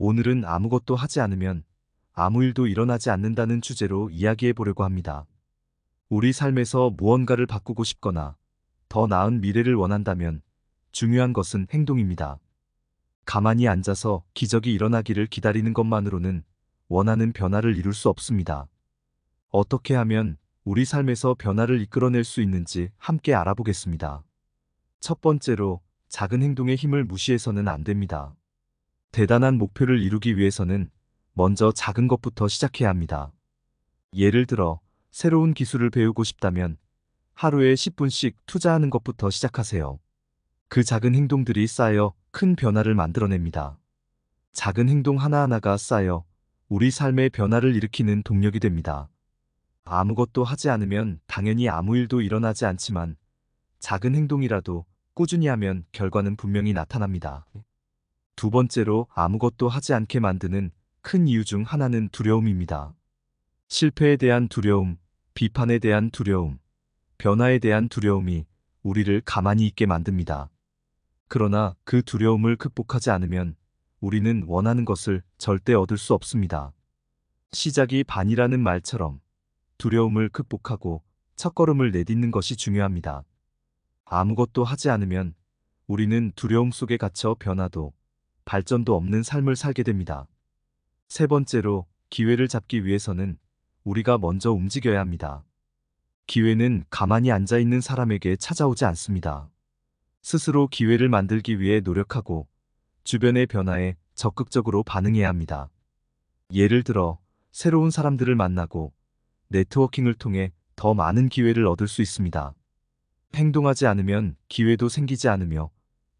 오늘은 아무것도 하지 않으면 아무 일도 일어나지 않는다는 주제로 이야기해 보려고 합니다. 우리 삶에서 무언가를 바꾸고 싶거나 더 나은 미래를 원한다면 중요한 것은 행동입니다. 가만히 앉아서 기적이 일어나기를 기다리는 것만으로는 원하는 변화를 이룰 수 없습니다. 어떻게 하면 우리 삶에서 변화를 이끌어낼 수 있는지 함께 알아보겠습니다. 첫 번째로, 작은 행동의 힘을 무시해서는 안 됩니다. 대단한 목표를 이루기 위해서는 먼저 작은 것부터 시작해야 합니다. 예를 들어, 새로운 기술을 배우고 싶다면 하루에 10분씩 투자하는 것부터 시작하세요. 그 작은 행동들이 쌓여 큰 변화를 만들어냅니다. 작은 행동 하나하나가 쌓여 우리 삶의 변화를 일으키는 동력이 됩니다. 아무것도 하지 않으면 당연히 아무 일도 일어나지 않지만 작은 행동이라도 꾸준히 하면 결과는 분명히 나타납니다. 두 번째로, 아무것도 하지 않게 만드는 큰 이유 중 하나는 두려움입니다. 실패에 대한 두려움, 비판에 대한 두려움, 변화에 대한 두려움이 우리를 가만히 있게 만듭니다. 그러나 그 두려움을 극복하지 않으면 우리는 원하는 것을 절대 얻을 수 없습니다. 시작이 반이라는 말처럼 두려움을 극복하고 첫걸음을 내딛는 것이 중요합니다. 아무것도 하지 않으면 우리는 두려움 속에 갇혀 변화도 발전도 없는 삶을 살게 됩니다. 세 번째로, 기회를 잡기 위해서는 우리가 먼저 움직여야 합니다. 기회는 가만히 앉아 있는 사람에게 찾아오지 않습니다. 스스로 기회를 만들기 위해 노력하고 주변의 변화에 적극적으로 반응해야 합니다. 예를 들어, 새로운 사람들을 만나고 네트워킹을 통해 더 많은 기회를 얻을 수 있습니다. 행동하지 않으면 기회도 생기지 않으며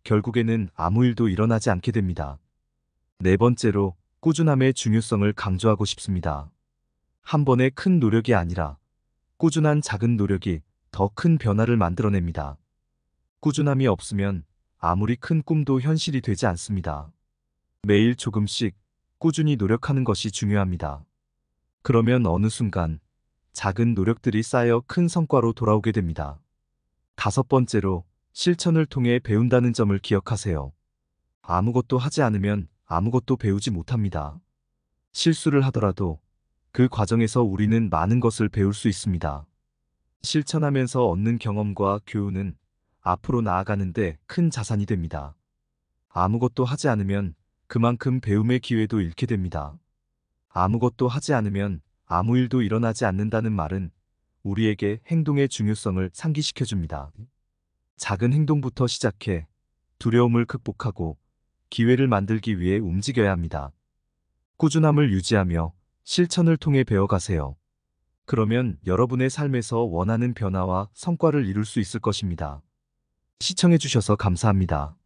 결국에는 아무 일도 일어나지 않게 됩니다. 네 번째로, 꾸준함의 중요성을 강조하고 싶습니다. 한 번의 큰 노력이 아니라 꾸준한 작은 노력이 더 큰 변화를 만들어냅니다. 꾸준함이 없으면 아무리 큰 꿈도 현실이 되지 않습니다. 매일 조금씩 꾸준히 노력하는 것이 중요합니다. 그러면 어느 순간 작은 노력들이 쌓여 큰 성과로 돌아오게 됩니다. 다섯 번째로, 실천을 통해 배운다는 점을 기억하세요. 아무것도 하지 않으면 아무것도 배우지 못합니다. 실수를 하더라도 그 과정에서 우리는 많은 것을 배울 수 있습니다. 실천하면서 얻는 경험과 교훈은 앞으로 나아가는데 큰 자산이 됩니다. 아무것도 하지 않으면 그만큼 배움의 기회도 잃게 됩니다. 아무것도 하지 않으면 아무 일도 일어나지 않는다는 말은 우리에게 행동의 중요성을 상기시켜 줍니다. 작은 행동부터 시작해 두려움을 극복하고 기회를 만들기 위해 움직여야 합니다. 꾸준함을 유지하며 실천을 통해 배워가세요. 그러면 여러분의 삶에서 원하는 변화와 성과를 이룰 수 있을 것입니다. 시청해주셔서 감사합니다.